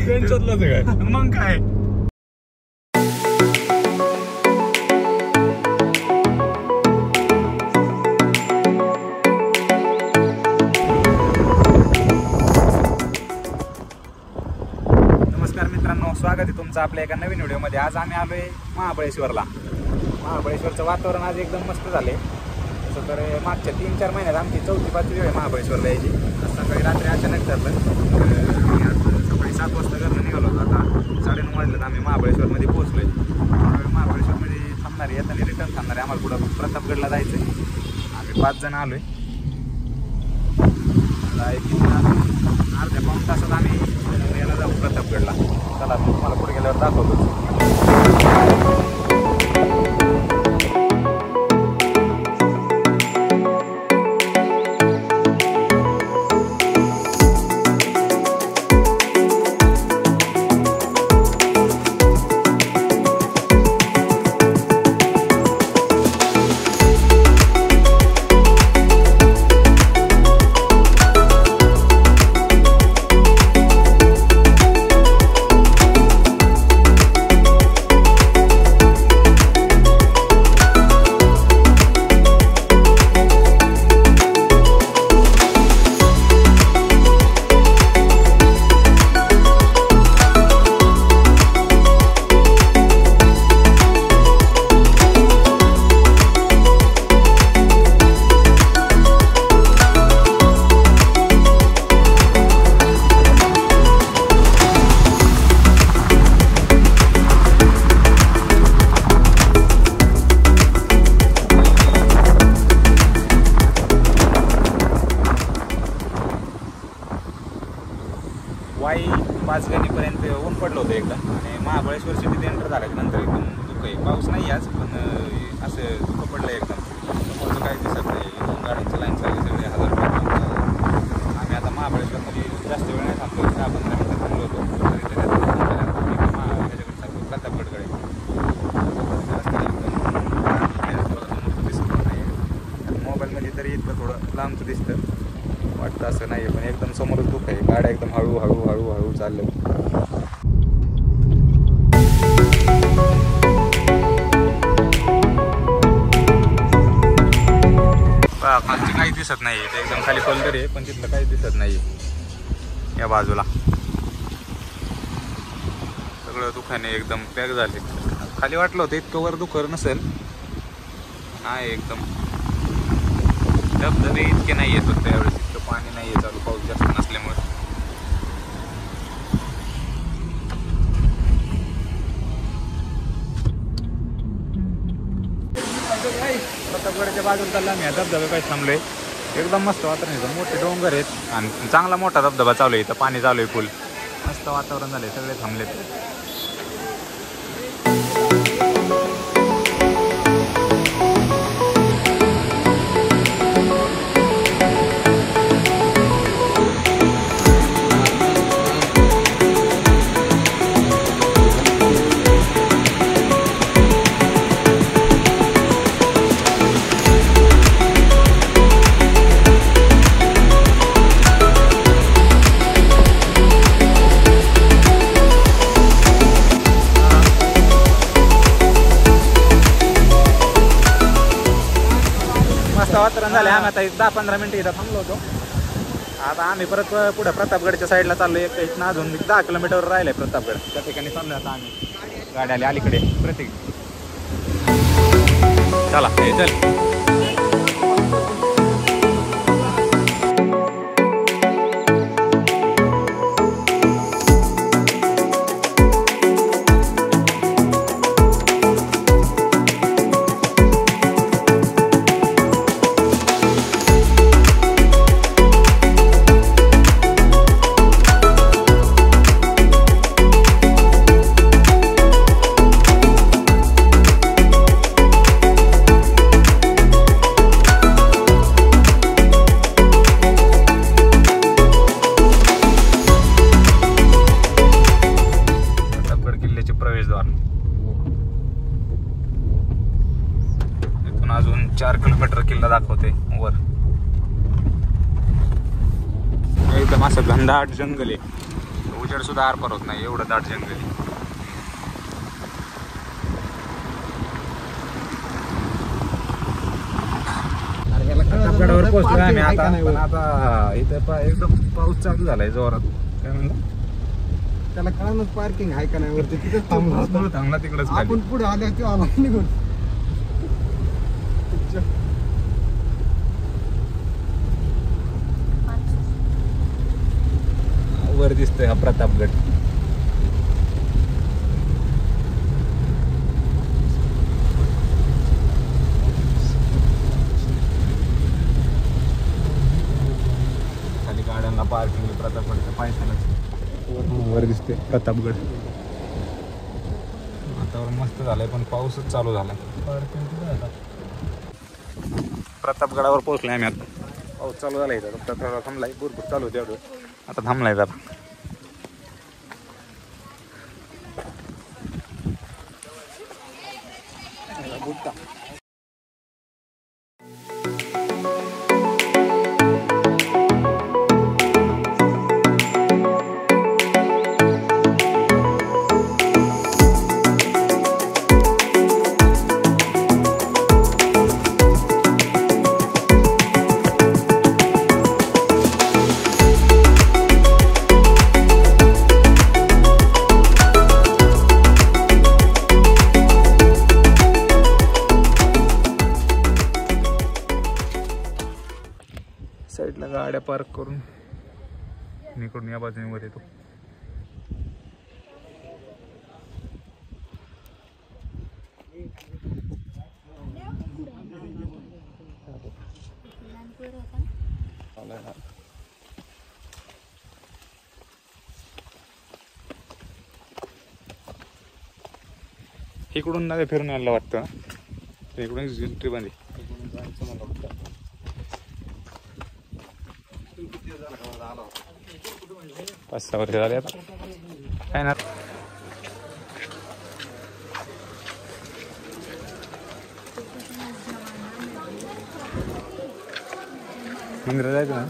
त्यांच्यातलंच काय मग काय. नमस्कार मित्रांनो, स्वागत आहे तुमचं आपल्या एका नवीन व्हिडिओमध्ये. आज आम्ही आलोय महाबळेश्वरला. महाबळेश्वरचं वातावरण आज एकदम मस्त झाले. तसं तर मागच्या 3-4 महिन्यात आमची 4थी-5थी वेळ आहे महाबळेश्वरला यायची. आज सकाळी रात्री अचानक ठरलं. सकाळी 7 वाजता घरनं निघालो होतो. आता 9:30 वाजल्यात आम्ही महाबळेश्वरमध्ये पोहोचलोय. महाबळेश्वरमध्ये थांबणारे, येताना रिटर्न थांबणारे. आम्हाला पुढं प्रतापगडला जायचं आहे. आम्ही 5 जण आलोय. अर्ध्या पाऊण तासात आम्ही याला जाऊ प्रतापगडला. चला तुम्हाला पुढे गेल्यावर दाखवतो. वाई 5 गणीपर्यंत ऊन पडलं होतं एकदा. आणि महाबळेश्वर सिटीत एंटर झाल्यानंतर एकदम धुकं आहे. पाऊस नाही आज, पण असं धुकं पडलं एकदम. समोरचं काही दिसत नाही. गाड्यांची लाईन चालली सगळे 1000. आम्ही आता महाबळेश्वरमध्ये जास्त वेळ नाही थांबलो. 10-15 मिनिटं थांबलो होतो. ह्याच्याकडे चालतो प्रतापगडकडे. दिसत नाही. मोबाईलमध्ये तरी इतकं थोडं लांबचं दिसतं, वाटतं असं नाही. पण एकदम समोरच धुकं आहे. गाड्या एकदम हळूहळू चाललं. खालची काही दिसत नाही. ते एकदम खाली फोल्डर आहे, पण तिथलं काही दिसत नाही. या बाजूला सगळं दुकाने एकदम पॅक झाले. खाली वाटलं होतं इतकं वर दुखर नसेल. नाही, एकदम धबधबे इतके नाही येत होते त्यावेळेस. इतकं पाणी नाही आहे चालू, पाऊस जास्त नसल्यामुळे. प्रतापगडच्या बाजूला चालला आम्ही. धबधबे काही थांबलोय. एकदम मस्त वातावरण आहे. मोठे डोंगर आहेत आणि चांगला मोठा धबधबा चालू आहे. इथं पाणी चालू आहे फुल. मस्त वातावरण झालंय. सगळे थांबलेत. वातावरण झालं. आम्ही आता 10-15 मिनिटं इथं थांबलो होतो. आता आम्ही परत पुढे प्रतापगडच्या साईडला चाललो. इथनं अजून 10 किलोमीटरवर राहिलं आहे प्रतापगड. त्या ठिकाणी चाललो आता आम्ही. गाडी आली अलीकडे प्रत्येक. चला चल. तुम्हाला दाखवते वर. एकदम असं घनदाट जंगल आहे, उजेड सुद्धा आरपार होत नाही एवढं दाट जंगल आहे. प्रतापगडावर पोहोचलो आम्ही आता. पण आता इथं एकदम पाऊस चालू झालाय जोरात. काय म्हणलं त्याला कळणच पार्किंग आहे का नाही वरती, तिथेच थांबला तिकडच. आपण पुढे आल्या ते आला निघून. वर दिसतोय हा प्रतापगड. खाली गाड्यांना पार्किंग प्रतापगडच्या पायथ्यालाच वर दिसते प्रतापगड. वातावरण मस्त झालंय पण पाऊसच चालू झालाय. प्रतापगडावर पोहोचलोय आम्ही आता. पाऊस चालू झालाय इथं. थोडा थांबलाय, भरपूर चालू होते आता थांबलाय जरा. साईडला गाड्या पार्क करून इकडून या बाजूने वर येतो. इकडून नव्हे फिरून यायला वाटतं. इकडून एंट्री बंद आहे. 5-6 वर्ष झाले आता. काय ना मंदिरात जायचं ना.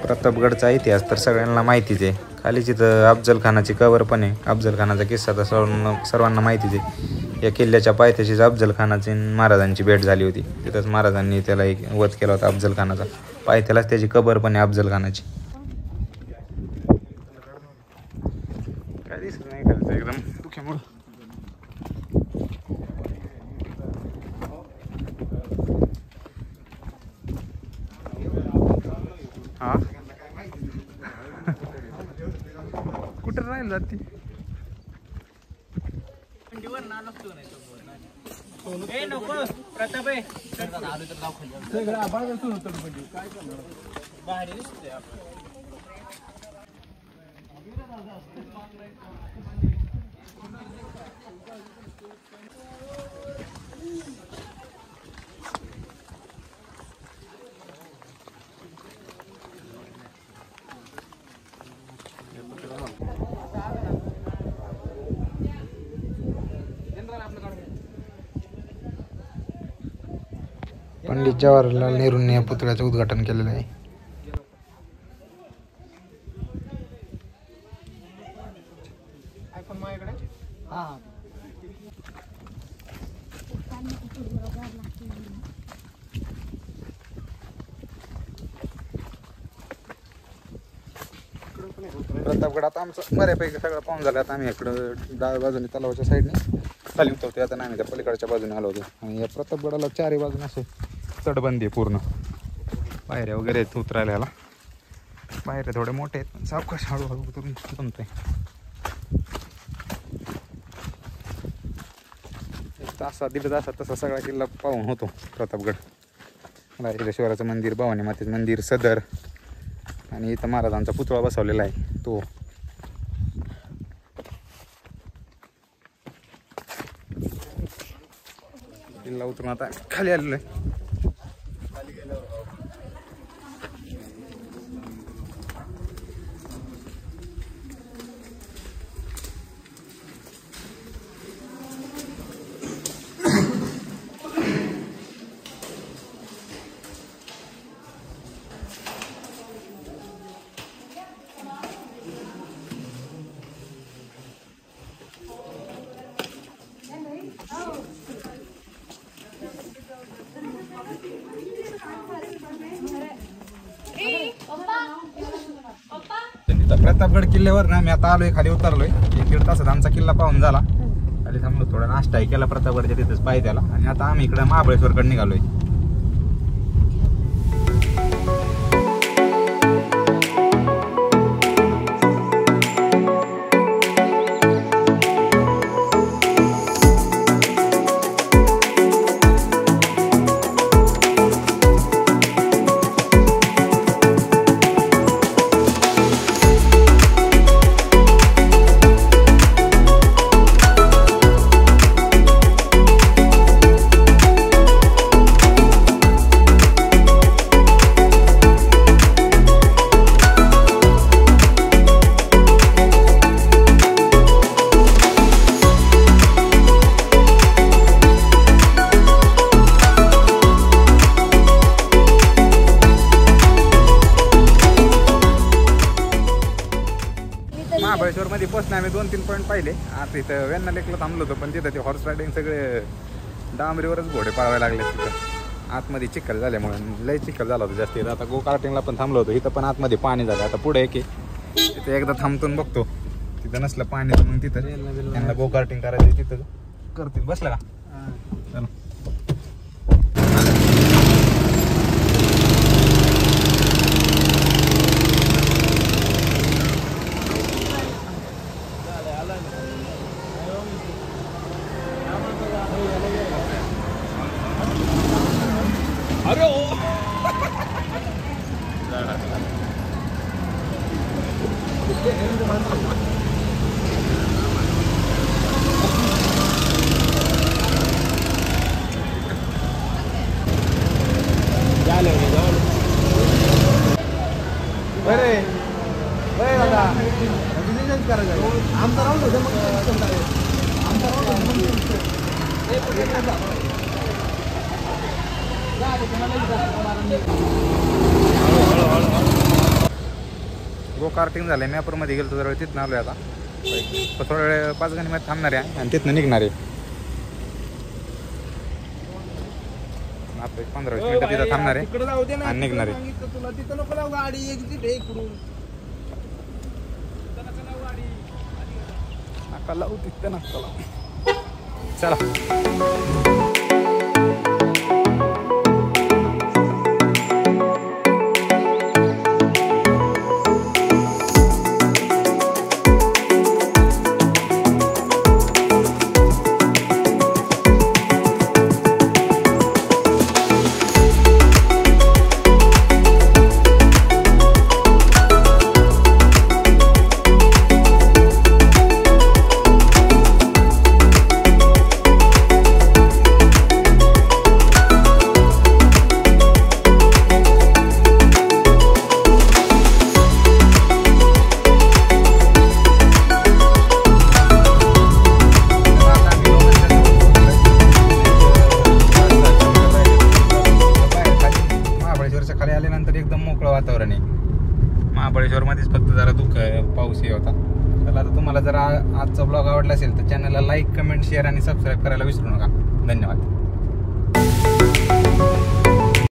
प्रतापगडचा इतिहास तर सगळ्यांना माहितीच आहे. खाली तिथं अफजल खानाची कबर पण आहे. अफजल खानाचा किस्सा तर सर्वांना माहितीच आहे. या किल्ल्याच्या पायथ्याशीच अफजल खानाची महाराजांची भेट झाली होती. तिथंच महाराजांनी त्याला एक वध केला होता अफजल खानाचा. पायथ्यालाच त्याची कबर पण आहे अफजल खानाची. काय दिसत नाही खालचं एकदम दुःख्यामुळं. हा कुठं राहील जाती. पंडित जवाहरलाल नेहरूंनी या पुतळ्याचं उद्घाटन केलेलं आहे. प्रतापगड आता आमचं बऱ्यापैकी सगळं पाहून झालं. आता आम्ही इकडं डाव्या बाजूने तलावाच्या साईडने खाली उतरतोय आता. नाही त्या पलीकडच्या बाजूने आलो होतो आणि या प्रतापगडाला चारही बाजूने असे तटबंदी आहे पूर्ण. पायऱ्या वगैरे आहेत उतरायला याला. पायऱ्या थोडे मोठे आहेत पण सावकाश हळूहळू उतरून जमतंय. तासा दीड तासात तसा सगळा किल्ला पाहून होतो प्रतापगड. राजराजेश्वराचं मंदिर, भवानी मातेचं मंदिर, सदर आणि इथं महाराजांचा पुतळा बसवलेला आहे तो. किल्ला उतरून आता खाली आलेलो आहे. प्रतापगड किल्ल्यावर ना मी आता आलोय, खाली उतरलोय. 1-1.5 तासात आमचा किल्ला पाहून झाला. खाली थांबलो, थोडा नाश्ताही केला प्रतापगडच्या तिथेच पायथ्याला आणि आता आम्ही इकडे महाबळेश्वरकडे निघालोय. महाबळेश्वरमध्ये पोचणे आम्ही 2-3 पॉईंट पाहिले. आता इथं वेण्णा लेकला थांबलो होतो पण तिथं ते हॉर्स रायडिंग सगळे डांबरीवरच घोडे पळावे लागले. तिथं आतमध्ये चिखल झाल्यामुळे लय चिखल झाला होता जास्त. आता गो कार्टिंगला पण थांबलो होतो. इथं पण आतमध्ये पाणी झालं. आता पुढे एक तिथे एकदा थांबतून बघतो. तिथं नसलं पाणी तर मग तिथं त्यांना गो कार्टिंग करायचं तिथं करतील. बसलं का? चला. गो कार्टिंग झालंय. मॅपरमध्ये गेलो जरा तिथं आलोय. आता थोड्या वेळ 5 गाडीमध्ये थांबणार आहे आणि तिथनं निघणार आहे. आता 15-20 मिनिटं तिथं थांबणार आहे आणि निघणार आहे. नका लावू तिथं, नका लावू. चला. वातावरण आहे महाबळेश्वरमध्येच. फक्त जरा पाऊस हे होता. चला आता तुम्हाला जर आजचा ब्लॉग आवडला असेल तर चॅनलला लाईक, कमेंट, शेअर आणि सबस्क्राईब करायला विसरू नका. धन्यवाद.